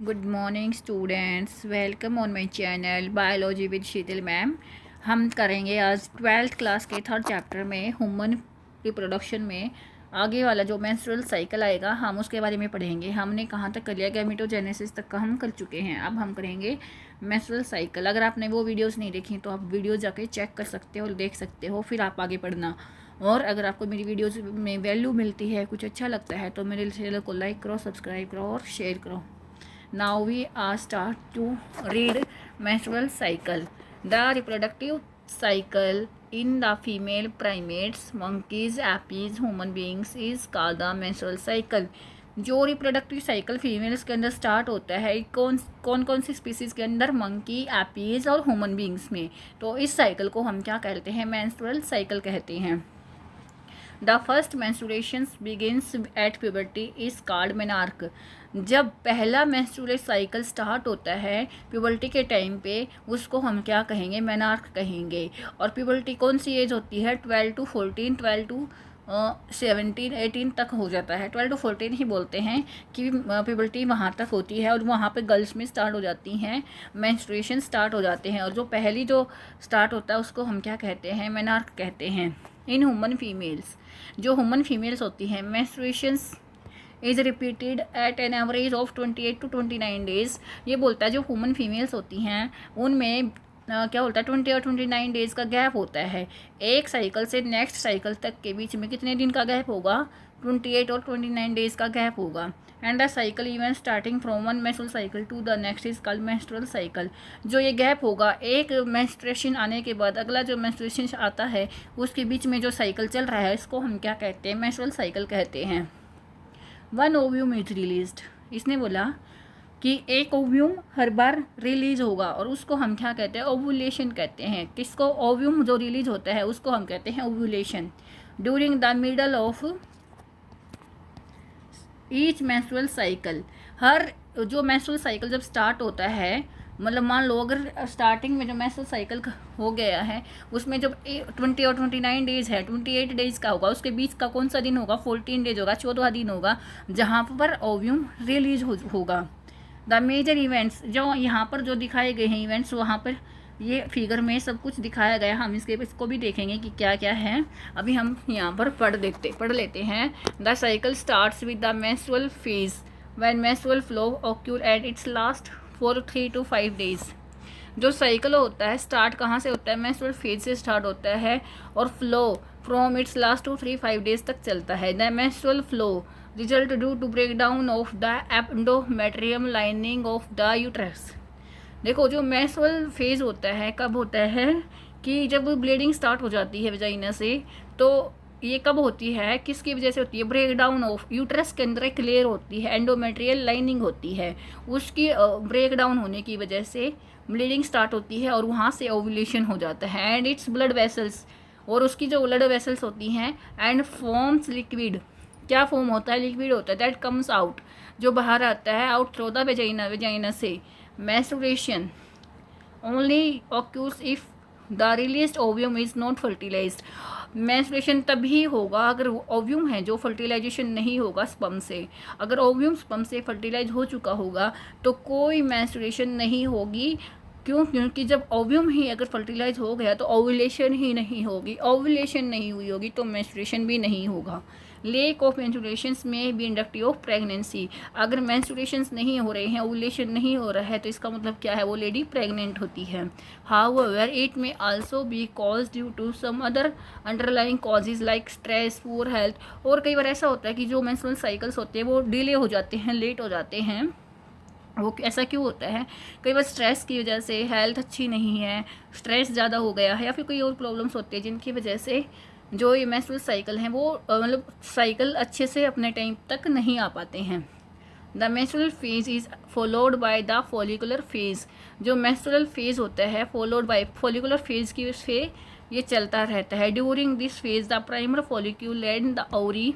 Good morning students, welcome on my channel biology with Sheetal ma'am. हम करेंगे आज 12th class के third chapter में ह्यूमन रिप्रोडक्शन में आगे वाला जो मेंस्ट्रुअल साइकिल आएगा हम उसके बारे में पढ़ेंगे। हमने कहाँ तक कर लिया, गैमेटोजेनेसिस तक का हम कर चुके हैं। अब हम करेंगे मेंस्ट्रुअल साइकिल। अगर आपने वो वीडियोस नहीं देखी तो आप वीडियो जाके चेक कर सकते हो और देख सकते हो, फिर आप आगे पढ़ना। और अगर आपको मेरी वीडियोस में वैल्यू मिलती है, कुछ अच्छा लगता है तो मेरे चैनल को लाइक करो, सब्सक्राइब करो और शेयर करो। Now we are start to read menstrual cycle. The reproductive cycle in the female primates, monkeys, apes, human beings is called the menstrual cycle. जो रिप्रोडक्टिव साइकिल फीमेल्स के अंदर start होता है कौन सी स्पीसीज़ के अंदर, मंकी, एपीज और human beings में, तो इस साइकिल को हम क्या कहते हैं, मेंस्ट्रुअल साइकिल कहते हैं। The first menstruation begins at puberty is called menarche. जब पहला मेंस्ट्रुअल साइकिल स्टार्ट होता है प्यूबर्टी के टाइम पे, उसको हम क्या कहेंगे, मेनार्क कहेंगे। और प्यूबर्टी कौन सी एज होती है, 12 टू 14, 12 टू 17, 18 तक हो जाता है। 12 टू 14 ही बोलते हैं कि प्यूबर्टी वहाँ तक होती है और वहाँ पे गर्ल्स में स्टार्ट हो जाती हैं, मेंस्ट्रुएशन स्टार्ट हो जाते हैं। और जो पहली जो स्टार्ट होता है उसको हम क्या कहते हैं, मेनार्क कहते हैं। इन ह्यूमन फीमेल्स, जो ह्यूमन फीमेल्स होती हैं, menstruations is repeated at an average of 28 to 29 days. ये बोलता है जो ह्यूमन फीमेल्स होती हैं उनमें क्या बोलता है, 20 और 29 डेज का गैप होता है। एक साइकिल से नेक्स्ट साइकिल तक के बीच में कितने दिन का गैप होगा, 28 और 29 डेज का गैप होगा। And the cycle even starting from one menstrual cycle to the next is called menstrual cycle. जो ये गैप होगा, एक मेंस्ट्रुएशन आने के बाद अगला जो मेंस्ट्रुएशन आता है उसके बीच में जो साइकिल चल रहा है इसको हम क्या कहते हैं, मेंस्ट्रुअल साइकिल कहते हैं। वन ओव्यूम इज रिलीज्ड, इसने बोला कि एक ओव्यूम हर बार रिलीज होगा और उसको हम क्या कहते हैं, ओव्यूलेशन कहते हैं। किसको, ओव्यूम जो रिलीज होता है उसको हम कहते हैं ovulation. During the middle of each menstrual cycle, हर जो मेंस्ट्रुअल साइकिल जब स्टार्ट होता है, मतलब मान लो अगर स्टार्टिंग में जो मेंस्ट्रुअल साइकिल हो गया है उसमें जब 20 और 29 डेज है, 28 डेज का होगा, उसके बीच का कौन सा दिन होगा, 14 डेज होगा, 14वां दिन होगा जहाँ पर ओव्यूम रिलीज होगा। द मेजर इवेंट्स, जो यहाँ पर जो दिखाए गए हैं इवेंट्स, वहाँ पर ये फिगर में सब कुछ दिखाया गया। हम इसको भी देखेंगे कि क्या क्या है। अभी हम यहाँ पर पढ़ लेते हैं। The cycle starts with the menstrual phase when menstrual flow occur at its last for 3 to 5 days. जो साइकिल होता है स्टार्ट कहाँ से होता है, मेंस्ट्रुअल फेज से स्टार्ट होता है और flow from its last to 3-5 days तक चलता है। The menstrual flow result due to break down of the endometrium lining of the uterus. देखो जो मेंस्ट्रुअल फेज होता है कब होता है कि जब ब्लीडिंग स्टार्ट हो जाती है वजाइना से, तो ये कब होती है, किसकी वजह से होती है, ब्रेक डाउन ऑफ यूट्रस के अंदर एक लेयर होती है, एंडोमेट्रियल लाइनिंग होती है, उसकी ब्रेक डाउन होने की वजह से ब्लीडिंग स्टार्ट होती है और वहाँ से ओव्यूलेशन हो जाता है। एंड इट्स ब्लड वेसल्स, और उसकी जो ब्लड वेसल्स होती हैं, एंड फॉर्म्स लिक्विड, क्या फॉर्म होता है, लिक्विड होता है, दैट कम्स आउट, जो बाहर आता है, आउट थ्रू द वेजाइना से। Menstruation only occurs if the released ovum is not fertilized. Menstruation तभी होगा अगर ओव्यूम है जो फर्टिलाइजेशन नहीं होगा स्पर्म से। अगर ओव्यूम स्पर्म से फर्टिलाइज हो चुका होगा तो कोई मेंस्ट्रुएशन नहीं होगी। क्यों, क्योंकि जब ओव्यूम ही अगर फर्टिलाइज हो गया तो ओव्यूलेशन ही नहीं होगी, ओव्यूलेशन नहीं हुई होगी तो मेंस्ट्रुएशन भी नहीं होगा। लेक ऑफ मेंस्ट्रुएशंस में बी इंडक्टिव ऑफ प्रेगनेंसी, अगर मेंस्ट्रुएशंस नहीं हो रहे हैं, ओव्यूलेशन नहीं हो रहा है तो इसका मतलब क्या है, वो लेडी प्रेग्नेंट होती है। However it may also be cause due to some other underlying causes like stress, poor health. और कई बार ऐसा होता है कि जो मेंस्ट्रुअल साइकिल्स होते हैं वो डिले हो जाते हैं, लेट हो जाते हैं। वो ऐसा क्यों होता है, कई बार स्ट्रेस की वजह से, हेल्थ अच्छी नहीं है, स्ट्रेस ज़्यादा हो गया है, या फिर कोई और प्रॉब्लम्स होती है जिनकी वजह से जो ये मेंस्ट्रुअल साइकिल हैं वो मतलब साइकिल अच्छे से अपने टाइम तक नहीं आ पाते हैं। The menstrual phase is followed by the follicular phase, जो मेंस्ट्रुअल फेज होता है फॉलोड बाय फॉलिकुलर फेज की से ये चलता रहता है। During this phase the primary follicle and the ovary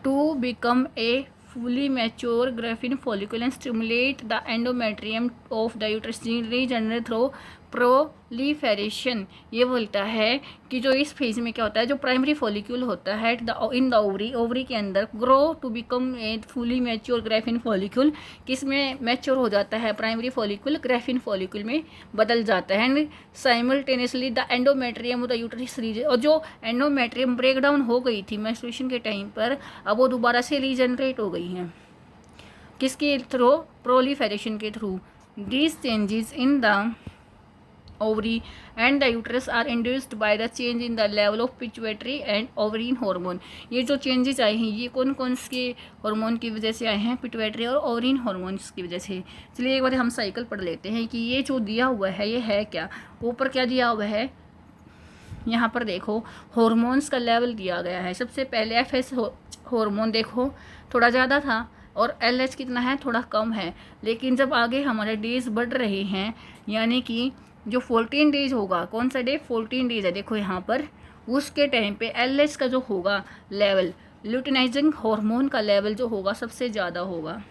to become a fully mature graphene follicle and stimulate the endometrium of the uterus regenerate through प्रोलीफेरेशन ये बोलता है कि जो इस फेज में क्या होता है, जो प्राइमरी फॉलिक्यूल होता है इन द ओवरी के अंदर grow to become a fully mature graafian follicle, किसमें मैच्योर हो जाता है, प्राइमरी फॉलिक्यूल ग्राफिन फॉलिक्यूल में बदल जाता है। And simultaneously the endometrium the uterus region, और जो एंडोमेट्रियम ब्रेक डाउन हो गई थी मेंस्ट्रुएशन के टाइम पर, अब वो दोबारा से रीजनरेट हो गई हैं, किसके थ्रू, प्रोलीफेरेशन के through. These changes in the ovary and the uterus are induced by the change in the level of pituitary and ovarian hormone। ये जो चेंजेस आए हैं ये कौन कौन से हार्मोन की वजह से आए हैं, पिट्यूटरी और ओवरिन हार्मोन्स की वजह से। चलिए एक बार हम साइकिल पढ़ लेते हैं कि ये जो दिया हुआ है ये है क्या। ऊपर क्या दिया हुआ है, यहाँ पर देखो हार्मोन्स का लेवल दिया गया है। सबसे पहले एफएस हार्मोन देखो थोड़ा ज़्यादा था और एलएच कितना है, थोड़ा कम है। लेकिन जब आगे हमारे डेज बढ़ रहे हैं, यानी कि जो 14 डेज होगा, कौन सा डे 14 डेज है देखो यहाँ पर, उसके टाइम पे एलएच का जो होगा लेवल, ल्यूटिनाइजिंग हार्मोन का लेवल जो होगा सबसे ज़्यादा होगा,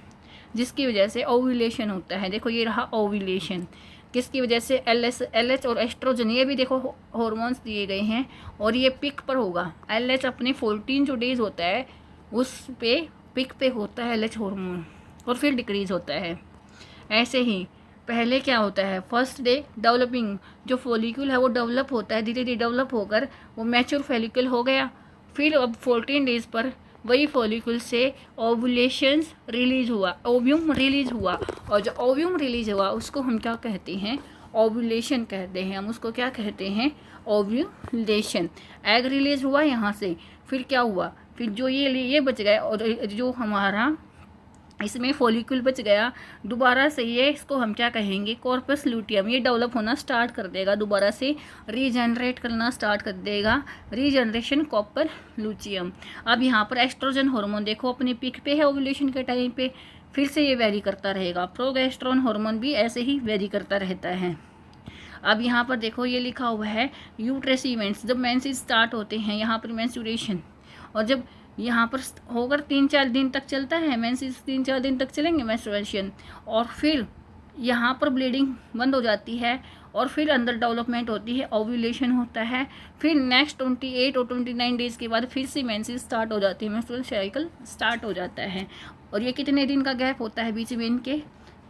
जिसकी वजह से ओव्यूलेशन होता है। देखो ये रहा ओव्यूलेशन, किसकी वजह से, एलएच और एस्ट्रोजन, ये भी देखो हार्मोन्स दिए गए हैं और ये पिक पर होगा। एलएच अपने 14 जो डेज होता है उस पे पिक पे होता है एलएच हार्मोन और फिर डिक्रीज होता है। ऐसे ही पहले क्या होता है, फर्स्ट डे डेवलपिंग, जो फॉलिक्यूल है वो डेवलप होता है, धीरे धीरे डेवलप होकर वो मैच्योर फॉलिक्यूल हो गया। फिर अब 14 डेज पर वही फॉलिक्यूल से ओव्यूलेशंस रिलीज हुआ, ओव्यूम रिलीज हुआ, और जो ओव्यूम रिलीज हुआ उसको हम क्या कहते हैं, ओव्यूलेशन कहते हैं। हम उसको क्या कहते हैं, ओव्यूलेशन। एग रिलीज हुआ यहाँ से, फिर क्या हुआ, फिर जो ये बच गया और जो हमारा इसमें फॉलिक्यूल बच गया, दोबारा से ये इसको हम क्या कहेंगे, कॉर्पस लूटियम, ये डेवलप होना स्टार्ट कर देगा, दोबारा से रीजनरेट करना स्टार्ट कर देगा, रीजनरेशन कॉपर लूचियम। अब यहाँ पर एस्ट्रोजन हार्मोन देखो अपने पीक पे है ओव्यूलेशन के टाइम पे, फिर से ये वेरी करता रहेगा। प्रोगेस्टेरोन हार्मोन भी ऐसे ही वेरी करता रहता है। अब यहाँ पर देखो ये लिखा हुआ है यूट्रस इवेंट्स, जब मेंसेस स्टार्ट होते हैं, यहाँ पर मेंस्ट्रुएशन, और जब यहाँ पर होकर 3-4 दिन तक चलता है मेंसेस, 3-4 दिन तक चलेंगे मेंस्ट्रुएशन, और फिर यहाँ पर ब्लीडिंग बंद हो जाती है और फिर अंदर डेवलपमेंट होती है, ओव्यूलेशन होता है। फिर नेक्स्ट 28 और 29 डेज़ के बाद फिर से मेंसेस स्टार्ट हो जाती है, मेंस्ट्रुअल साइकिल स्टार्ट हो जाता है। और ये कितने दिन का गैप होता है बीच में इनके,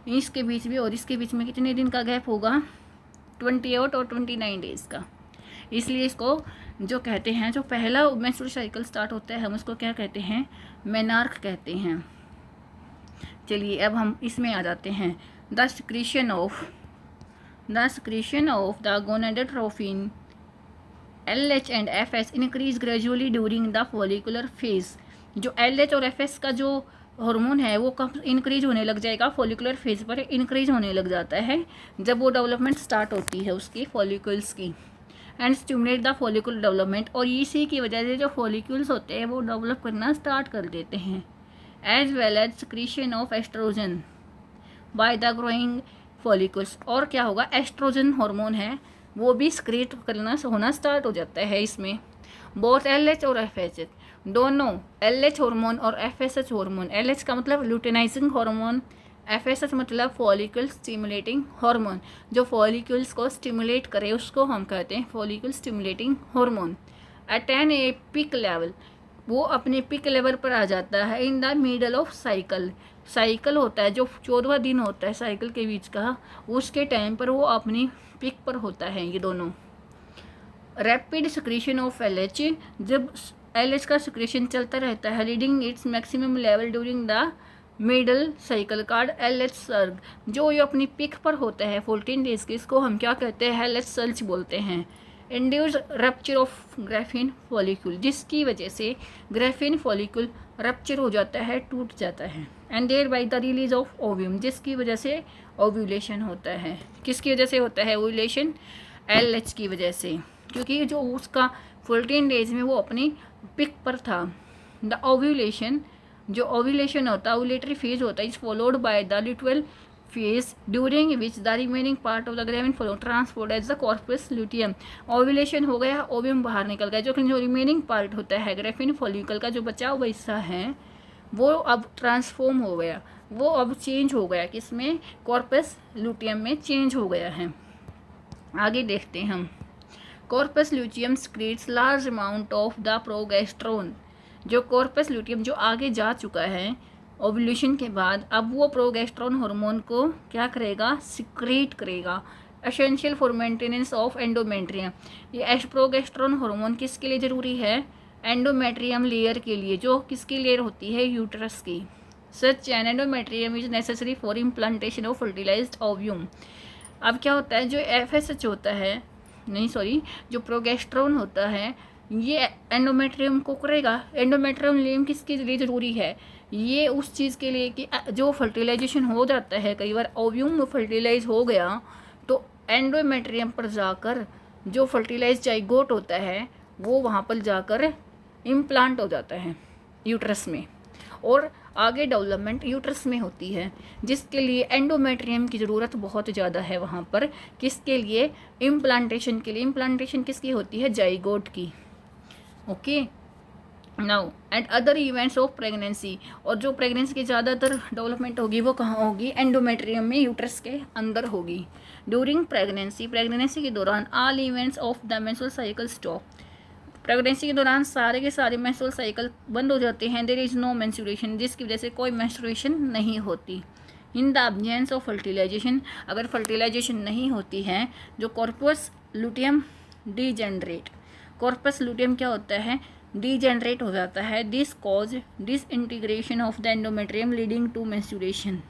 इसके बीच में और इसके बीच में कितने दिन का गैप होगा, 28 और 29 डेज़ का। इसलिए इसको जो कहते हैं, जो पहला मेंस्ट्रुअल साइकिल स्टार्ट होता है हम उसको क्या कहते हैं, मेनार्क कहते हैं। चलिए अब हम इसमें आ जाते हैं, the secretion of the gonadotropin LH and FS increase gradually during the follicular phase. जो LH और FS का जो हार्मोन है वो कब इंक्रीज होने लग जाएगा, फॉलिकुलर फेज पर इंक्रीज होने लग जाता है जब वो डेवलपमेंट स्टार्ट होती है उसकी फॉलिकल्स की, and stimulate the follicular development. और इसी की वजह से जो फॉलिक्यूल्स होते हैं वो डेवलप करना स्टार्ट कर देते हैं। As well as secretion of estrogen by the growing follicles. और क्या होगा, एस्ट्रोजन हार्मोन है वो भी सिक्रीट करना होना स्टार्ट हो जाता है इसमें। बोथ LH और FH दोनों, LH हार्मोन और FSH हार्मोन, LH का मतलब ल्यूटेनाइजिंग हार्मोन, FSH मतलब फॉलिकल स्टिमुलेटिंग हार्मोन, जो फॉलिकल्स को स्टिमुलेट करे उसको हम कहते हैं फॉलिकल स्टिमुलेटिंग हार्मोन। अटेन ए पिक लेवल, वो अपने पिक लेवल पर आ जाता है in the middle of cycle. Cycle होता है जो 14वां दिन होता है साइकिल के बीच का, उसके टाइम पर वो अपनी पिक पर होता है ये दोनों। रैपिड सिक्रीशन ऑफ LH, जब LH का सिक्रीशन चलता रहता है reading its maximum level during the middle cycle card LH सर्ग, जो ये अपनी पिक पर होता है 14 डेज के, इसको हम क्या कहते हैं, LH सर्ज बोलते हैं। Induce rupture of graphene follicle, जिसकी वजह से ग्राफिन फॉलिक्यूल रप्चर हो जाता है, टूट जाता है। And thereby the release of ovum, जिसकी वजह से ओव्यूलेशन होता है। किसकी वजह से होता है ओव्यूलेशन, LH की वजह से, क्योंकि जो उसका 14 डेज में वो अपनी पिक पर था। द ओव्यूलेशन, जो ओव्यूलेशन होता है ओव्यूलेटरी फेज होता है, is followed by the luteal phase during which the remaining part of the graafian follow transport as the corpus luteum. Ovulation हो गया, ओव्यूम बाहर निकल गया, जो रिमेनिंग पार्ट होता है ग्राफिन फॉलिकल का जो बचा हुआ हिस्सा है वो अब ट्रांसफॉर्म हो गया, वो अब चेंज हो गया, किसमें, कॉर्पस लुटियम में चेंज हो गया है। आगे देखते हैं हम। Corpus luteum secretes large amount of the progesterone. जो कॉर्पस ल्यूटियम जो आगे जा चुका है ओव्यूलेशन के बाद, अब वो प्रोगेस्टेरोन हार्मोन को क्या करेगा, सिक्रीट करेगा, essential for maintenance of endometrium. ये प्रोगेस्टेरोन हार्मोन किसके लिए ज़रूरी है, एंडोमेट्रियम लेयर के लिए, जो किसकी लेयर होती है, यूट्रस की। Such an endometrium is necessary for implantation of fertilised ovum. अब क्या होता है, जो FSH होता है, नहीं सॉरी, जो प्रोगेस्टेरोन होता है ये एंडोमेट्रियम को करेगा। एंडोमेट्रियम किसके लिए ज़रूरी है, ये उस चीज़ के लिए कि जो फर्टिलाइजेशन हो जाता है, कई बार ओव्यूम में फर्टिलाइज हो गया तो एंडोमेट्रियम पर जाकर जो फर्टिलाइज जाइगोट होता है वो वहाँ पर जाकर इम्प्लांट हो जाता है यूट्रस में, और आगे डेवलपमेंट यूट्रस में होती है, जिसके लिए एंडोमेट्रियम की ज़रूरत बहुत ज़्यादा है वहाँ पर। किसके लिए, इम्प्लांटेशन के लिए। इम्प्लांटेशन किसकी होती है, जाइगोट की। Okay, now and other events of pregnancy. और जो प्रेगनेंसी की ज़्यादातर डेवलपमेंट होगी वो कहाँ होगी, एंडोमेट्रियम में, यूट्रस के अंदर होगी। ड्यूरिंग प्रेगनेंसी, प्रेगनेंसी के दौरान all events of the menstrual cycle stop. Pregnancy के दौरान सारे के सारे मेंस्ट्रुअल साइकिल बंद हो जाते हैं। देयर इज़ नो मेंस्ट्रुएशन, जिसकी वजह से कोई मेंस्ट्रुएशन नहीं होती। In the absence of fertilisation, अगर फर्टिलाइजेशन नहीं होती है, जो corpus luteum degenerate. Corpus luteum क्या होता है, डीजेनरेट हो जाता है। This cause disintegration of the endometrium leading to menstruation.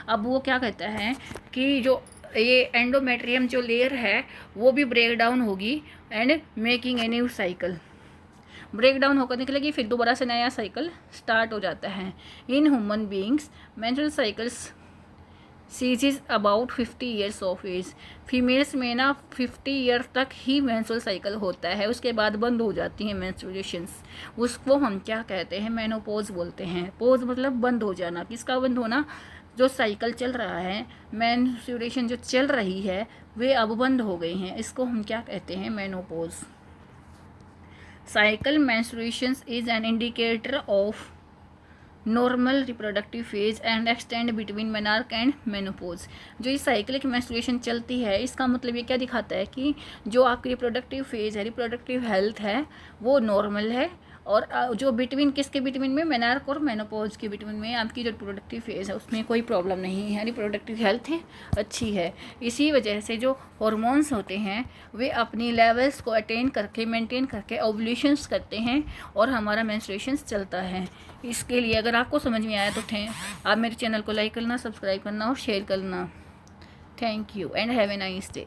अब वो क्या कहता है कि जो ये एंडोमेट्रियम जो लेयर है वो भी ब्रेक डाउन होगी and making a new cycle. Break down होकर निकलेगी, फिर दोबारा से नया साइकिल स्टार्ट हो जाता है। In human beings menstrual cycles ceases about 50 years of age. Females में ना 50 ईयर तक ही मेंस्ट्रुअल साइकिल होता है, उसके बाद बंद हो जाती हैं मेंस्ट्रुएशंस। उसको हम क्या कहते हैं, मेनोपॉज बोलते हैं। पोज मतलब बंद हो जाना। किसका बंद होना, जो साइकिल चल रहा है, मेंस्ट्रुएशन जो चल रही है वे अब बंद हो गई हैं, इसको हम क्या कहते हैं, menopause. Cycle मेंस्ट्रुएशंस is an indicator of normal reproductive phase and extend between menarche and menopause. जो ये साइक्लिक मेंस्ट्रुएशन चलती है, इसका मतलब ये क्या दिखाता है कि जो आपकी रिप्रोडक्टिव फेज है, रिप्रोडक्टिव हेल्थ है, वो नॉर्मल है। और जो बिटवीन, किसके बिटवीन में, मेनार्क और मेनोपॉज के बिटवीन में आपकी जो रिप्रोडक्टिव फेज है उसमें कोई प्रॉब्लम नहीं है, रिप्रोडक्टिव हेल्थ है अच्छी है। इसी वजह से जो हार्मोन्स होते हैं वे अपनी लेवल्स को अटेन करके, मेंटेन करके ओव्यूलेशंस करते हैं और हमारा मेंस्ट्रुएशंस चलता है। इसके लिए अगर आपको समझ में आया तो आप मेरे चैनल को लाइक करना, सब्सक्राइब करना और शेयर करना। Thank you and have a nice day.